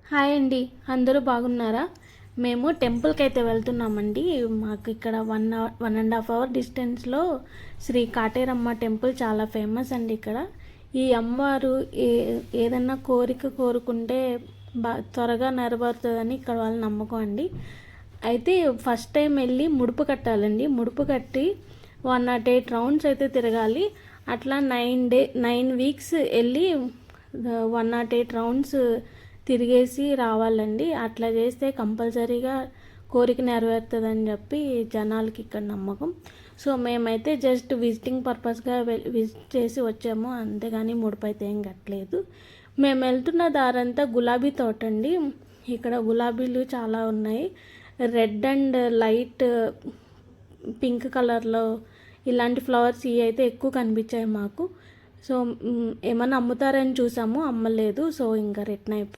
Hi అండి, అందరూ బాగున్నారా? మేము టెంపుల్కి అయితే వెళ్తున్నామండి. మాకు ఇక్కడ 1.5 అవర్ డిస్టెన్స్లో శ్రీ కాటేరమ్మ టెంపుల్ చాలా ఫేమస్ అండి. ఇక్కడ ఈ అమ్మవారు ఏదన్నా కోరిక కోరుకుంటే త్వరగా నెరవేరుతుందని ఇక్కడ వాళ్ళ నమ్మకం అండి. అయితే ఫస్ట్ టైం వెళ్ళి ముడుపు కట్టాలండి. ముడుపు కట్టి 108 రౌండ్స్ అయితే తిరగాలి. అట్లా 9 వీక్స్ వెళ్ళి 108 రౌండ్స్ తిరిగేసి రావాలండి. అట్లా చేస్తే కంపల్సరీగా కోరిక నెరవేరుతుందని చెప్పి జనాలకి ఇక్కడ నమ్మకం. సో మేమైతే జస్ట్ విజిటింగ్ పర్పస్గా విజిట్ చేసి వచ్చాము, అంతేగాని ముడుపైతే ఏం కట్టలేదు. మేము వెళ్తున్న దారంతా గులాబీ తోట అండి. ఇక్కడ గులాబీలు చాలా ఉన్నాయి. రెడ్ అండ్ లైట్ పింక్ కలర్లో ఇలాంటి ఫ్లవర్స్ ఇవి అయితే ఎక్కువ కనిపించాయి మాకు. సో ఏమన్నా అమ్ముతారని చూసాము, అమ్మలేదు. సో ఇంకా రిటర్న్ అయిపోయి